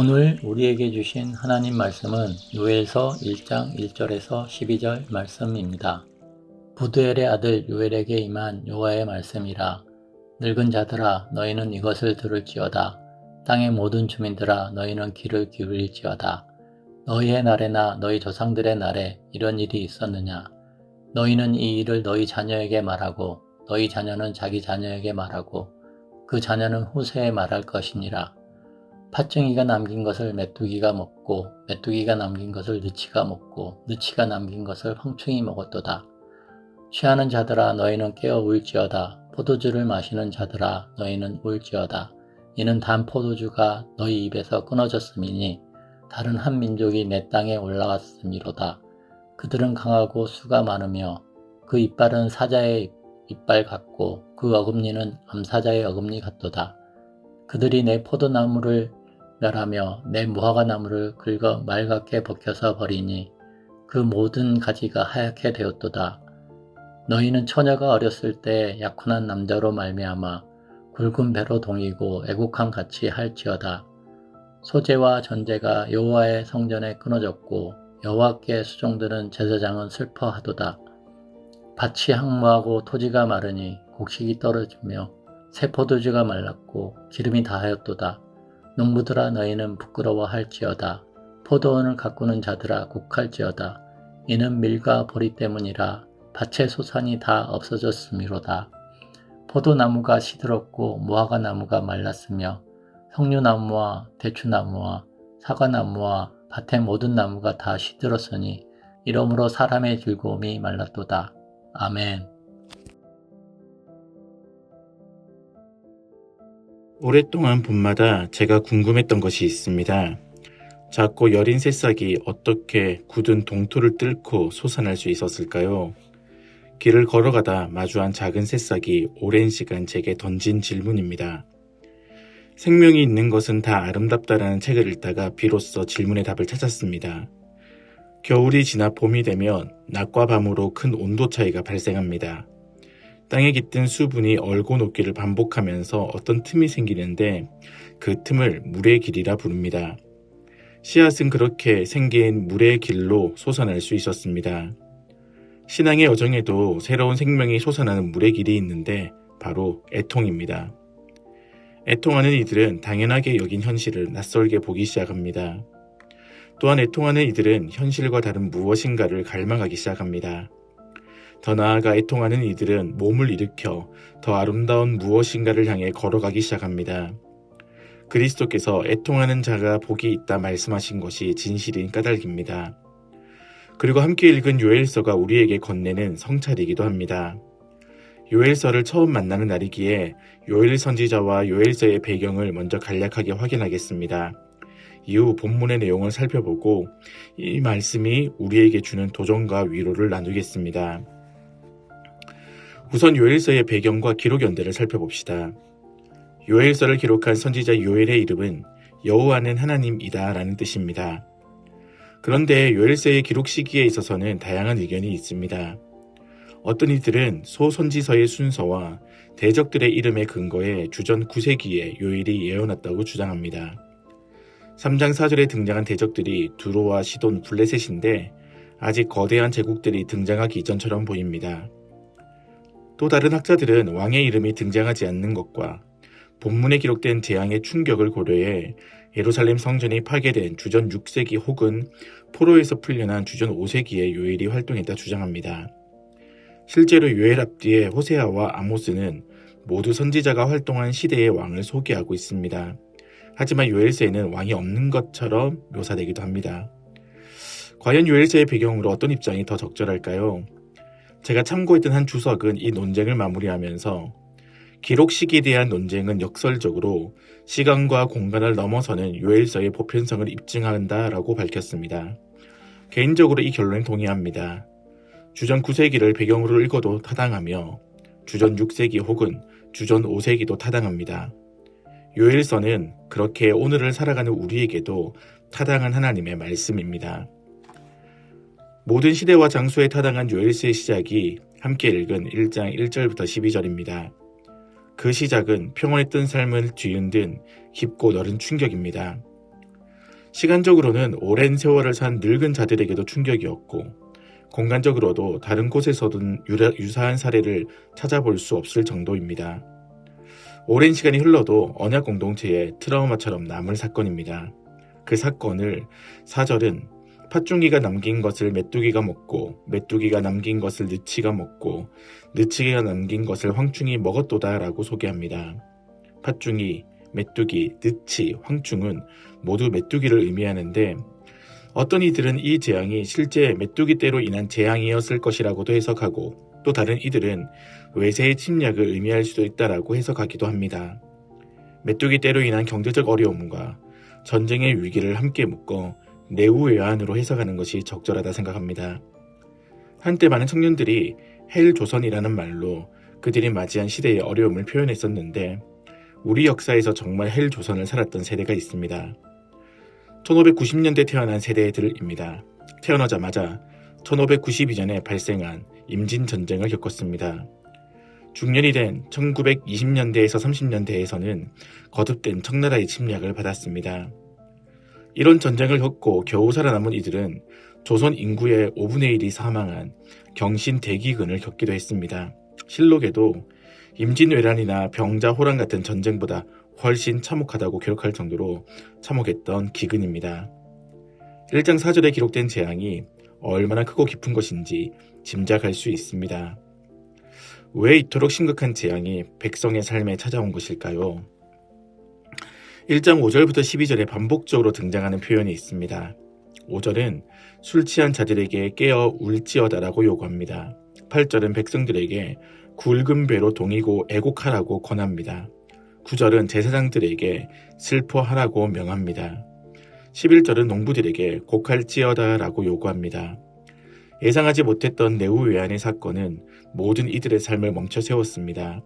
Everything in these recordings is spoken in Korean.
오늘 우리에게 주신 하나님 말씀은 요엘서 1장 1절에서 12절 말씀입니다. 부드엘의 아들 요엘에게 임한 여호와의 말씀이라. 늙은 자들아 너희는 이것을 들을지어다. 땅의 모든 주민들아 너희는 귀를 기울일지어다. 너희의 날에나 너희 조상들의 날에 이런 일이 있었느냐. 너희는 이 일을 너희 자녀에게 말하고 너희 자녀는 자기 자녀에게 말하고 그 자녀는 후세에 말할 것이니라. 팥쟁이가 남긴 것을 메뚜기가 먹고 메뚜기가 남긴 것을 느치가 먹고 느치가 남긴 것을 황충이 먹었도다. 취하는 자들아 너희는 깨어 울지어다. 포도주를 마시는 자들아 너희는 울지어다. 이는 단 포도주가 너희 입에서 끊어졌음이니 다른 한 민족이 내 땅에 올라왔음이로다. 그들은 강하고 수가 많으며 그 이빨은 사자의 이빨 같고 그 어금니는 암사자의 어금니 같도다. 그들이 내 포도나무를 멸하며 내 무화과 나무를 긁어 말갛게 벗겨서 버리니 그 모든 가지가 하얗게 되었도다. 너희는 처녀가 어렸을 때 약혼한 남자로 말미암아 굵은 배로 동이고 애국함 같이 할지어다. 소재와 전제가 여호와의 성전에 끊어졌고 여호와께 수종드는 제사장은 슬퍼하도다. 밭이 항무하고 토지가 마르니 곡식이 떨어지며 새 포도주가 말랐고 기름이 다하였도다. 농부들아 너희는 부끄러워할지어다. 포도원을 가꾸는 자들아 곡할지어다. 이는 밀과 보리 때문이라. 밭의 소산이 다 없어졌음이로다. 포도나무가 시들었고 무화과 나무가 말랐으며 석류나무와 대추나무와 사과나무와 밭의 모든 나무가 다 시들었으니 이러므로 사람의 즐거움이 말랐도다. 아멘. 오랫동안 봄마다 제가 궁금했던 것이 있습니다. 작고 여린 새싹이 어떻게 굳은 동토를 뚫고 솟아날 수 있었을까요? 길을 걸어가다 마주한 작은 새싹이 오랜 시간 제게 던진 질문입니다. 생명이 있는 것은 다 아름답다라는 책을 읽다가 비로소 질문의 답을 찾았습니다. 겨울이 지나 봄이 되면 낮과 밤으로 큰 온도 차이가 발생합니다. 땅에 깃든 수분이 얼고 녹기를 반복하면서 어떤 틈이 생기는데 그 틈을 물의 길이라 부릅니다. 씨앗은 그렇게 생긴 물의 길로 솟아날 수 있었습니다. 신앙의 여정에도 새로운 생명이 솟아나는 물의 길이 있는데 바로 애통입니다. 애통하는 이들은 당연하게 여긴 현실을 낯설게 보기 시작합니다. 또한 애통하는 이들은 현실과 다른 무엇인가를 갈망하기 시작합니다. 더 나아가 애통하는 이들은 몸을 일으켜 더 아름다운 무엇인가를 향해 걸어가기 시작합니다. 그리스도께서 애통하는 자가 복이 있다 말씀하신 것이 진실인 까닭입니다. 그리고 함께 읽은 요엘서가 우리에게 건네는 성찰이기도 합니다. 요엘서를 처음 만나는 날이기에 요엘 선지자와 요엘서의 배경을 먼저 간략하게 확인하겠습니다. 이후 본문의 내용을 살펴보고 이 말씀이 우리에게 주는 도전과 위로를 나누겠습니다. 우선 요엘서의 배경과 기록 연대를 살펴봅시다. 요엘서를 기록한 선지자 요엘의 이름은 여호와는 하나님이다 라는 뜻입니다. 그런데 요엘서의 기록 시기에 있어서는 다양한 의견이 있습니다. 어떤 이들은 소선지서의 순서와 대적들의 이름에 근거해 주전 9세기에 요엘이 예언했다고 주장합니다. 3장 4절에 등장한 대적들이 두로와 시돈, 블레셋인데 아직 거대한 제국들이 등장하기 이전처럼 보입니다. 또 다른 학자들은 왕의 이름이 등장하지 않는 것과 본문에 기록된 재앙의 충격을 고려해 예루살렘 성전이 파괴된 주전 6세기 혹은 포로에서 풀려난 주전 5세기에 요엘이 활동했다 주장합니다. 실제로 요엘 앞뒤에 호세아와 아모스는 모두 선지자가 활동한 시대의 왕을 소개하고 있습니다. 하지만 요엘서에는 왕이 없는 것처럼 묘사되기도 합니다. 과연 요엘서의 배경으로 어떤 입장이 더 적절할까요? 제가 참고했던 한 주석은 이 논쟁을 마무리하면서 기록 시기에 대한 논쟁은 역설적으로 시간과 공간을 넘어서는 요엘서의 보편성을 입증한다라고 밝혔습니다. 개인적으로 이 결론에 동의합니다. 주전 9세기를 배경으로 읽어도 타당하며 주전 6세기 혹은 주전 5세기도 타당합니다. 요엘서는 그렇게 오늘을 살아가는 우리에게도 타당한 하나님의 말씀입니다. 모든 시대와 장소에 타당한 요엘서의 시작이 함께 읽은 1장 1절부터 12절입니다. 그 시작은 평온했던 삶을 뒤흔든 깊고 넓은 충격입니다. 시간적으로는 오랜 세월을 산 늙은 자들에게도 충격이었고, 공간적으로도 다른 곳에서든 유사한 사례를 찾아볼 수 없을 정도입니다. 오랜 시간이 흘러도 언약 공동체의 트라우마처럼 남을 사건입니다. 그 사건을 사절은 팥중이가 남긴 것을 메뚜기가 먹고, 메뚜기가 남긴 것을 느치가 먹고, 느치가 남긴 것을 황충이 먹었도다 라고 소개합니다. 팥중이, 메뚜기, 느치, 황충은 모두 메뚜기를 의미하는데, 어떤 이들은 이 재앙이 실제 메뚜기 떼로 인한 재앙이었을 것이라고도 해석하고, 또 다른 이들은 외세의 침략을 의미할 수도 있다라고 해석하기도 합니다. 메뚜기 떼로 인한 경제적 어려움과 전쟁의 위기를 함께 묶어 내우외환으로 해석하는 것이 적절하다 생각합니다. 한때 많은 청년들이 헬조선이라는 말로 그들이 맞이한 시대의 어려움을 표현했었는데, 우리 역사에서 정말 헬조선을 살았던 세대가 있습니다. 1590년대 태어난 세대들입니다. 태어나자마자 1592년에 발생한 임진전쟁을 겪었습니다. 중년이 된 1920년대에서 30년대에서는 거듭된 청나라의 침략을 받았습니다. 이런 전쟁을 겪고 겨우 살아남은 이들은 조선 인구의 5분의 1이 사망한 경신대기근을 겪기도 했습니다. 실록에도 임진왜란이나 병자호란 같은 전쟁보다 훨씬 참혹하다고 기록할 정도로 참혹했던 기근입니다. 1장 4절에 기록된 재앙이 얼마나 크고 깊은 것인지 짐작할 수 있습니다. 왜 이토록 심각한 재앙이 백성의 삶에 찾아온 것일까요? 1장 5절부터 12절에 반복적으로 등장하는 표현이 있습니다. 5절은 술 취한 자들에게 깨어 울지어다라고 요구합니다. 8절은 백성들에게 굵은 배로 동이고 애곡하라고 권합니다. 9절은 제사장들에게 슬퍼하라고 명합니다. 11절은 농부들에게 곡할지어다라고 요구합니다. 예상하지 못했던 내우외환의 사건은 모든 이들의 삶을 멈춰 세웠습니다.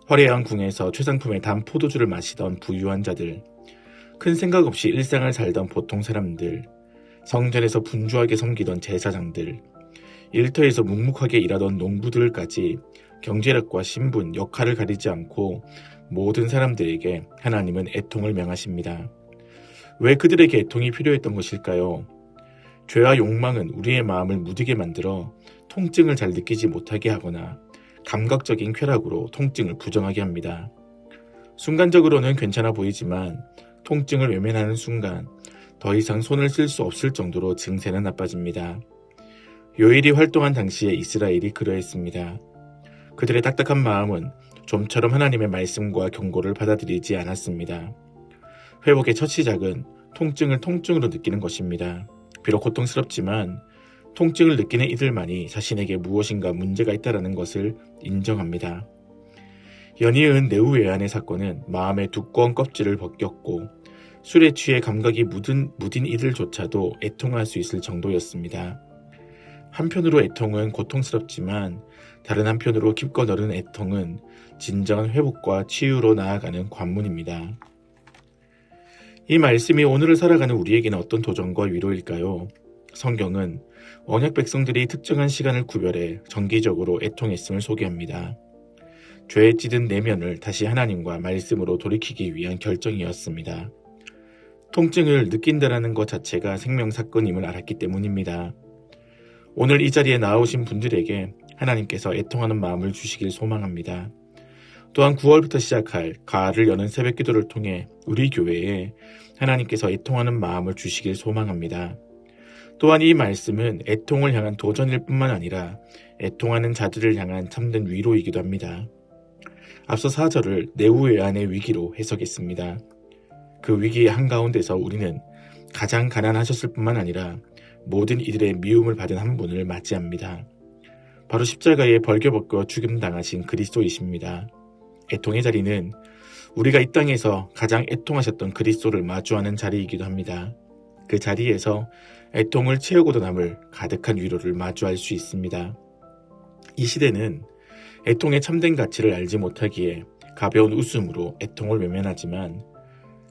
화려한 궁에서 최상품의 단 포도주를 마시던 부유한 자들, 큰 생각 없이 일상을 살던 보통 사람들, 성전에서 분주하게 섬기던 제사장들, 일터에서 묵묵하게 일하던 농부들까지 경제력과 신분, 역할을 가리지 않고 모든 사람들에게 하나님은 애통을 명하십니다. 왜 그들에게 애통이 필요했던 것일까요? 죄와 욕망은 우리의 마음을 무디게 만들어 통증을 잘 느끼지 못하게 하거나 감각적인 쾌락으로 통증을 부정하게 합니다. 순간적으로는 괜찮아 보이지만 통증을 외면하는 순간 더 이상 손을 쓸 수 없을 정도로 증세는 나빠집니다. 요엘이 활동한 당시에 이스라엘이 그러했습니다. 그들의 딱딱한 마음은 좀처럼 하나님의 말씀과 경고를 받아들이지 않았습니다. 회복의 첫 시작은 통증을 통증으로 느끼는 것입니다. 비록 고통스럽지만 통증을 느끼는 이들만이 자신에게 무엇인가 문제가 있다는 것을 인정합니다. 연이은 내우외환의 사건은 마음의 두꺼운 껍질을 벗겼고 술에 취해 감각이 무딘 이들조차도 애통할 수 있을 정도였습니다. 한편으로 애통은 고통스럽지만 다른 한편으로 깊고 넓은 애통은 진정한 회복과 치유로 나아가는 관문입니다. 이 말씀이 오늘을 살아가는 우리에게는 어떤 도전과 위로일까요? 성경은 언약 백성들이 특정한 시간을 구별해 정기적으로 애통했음을 소개합니다. 죄에 찌든 내면을 다시 하나님과 말씀으로 돌이키기 위한 결정이었습니다. 통증을 느낀다는 것 자체가 생명사건임을 알았기 때문입니다. 오늘 이 자리에 나오신 분들에게 하나님께서 애통하는 마음을 주시길 소망합니다. 또한 9월부터 시작할 가을을 여는 새벽기도를 통해 우리 교회에 하나님께서 애통하는 마음을 주시길 소망합니다. 또한 이 말씀은 애통을 향한 도전일 뿐만 아니라 애통하는 자들을 향한 참된 위로이기도 합니다. 앞서 4절을 내우외환의 위기로 해석했습니다. 그 위기의 한가운데서 우리는 가장 가난하셨을 뿐만 아니라 모든 이들의 미움을 받은 한 분을 맞이합니다. 바로 십자가에 벌겨벗겨 죽임당하신 그리스도이십니다. 애통의 자리는 우리가 이 땅에서 가장 애통하셨던 그리스도를 마주하는 자리이기도 합니다. 그 자리에서 애통을 채우고도 남을 가득한 위로를 마주할 수 있습니다. 이 시대는 애통의 참된 가치를 알지 못하기에 가벼운 웃음으로 애통을 외면하지만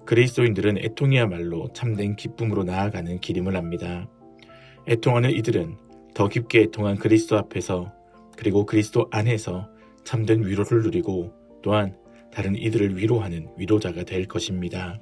그리스도인들은 애통이야말로 참된 기쁨으로 나아가는 길임을 압니다. 애통하는 이들은 더 깊게 애통한 그리스도 앞에서 그리고 그리스도 안에서 참된 위로를 누리고 또한 다른 이들을 위로하는 위로자가 될 것입니다.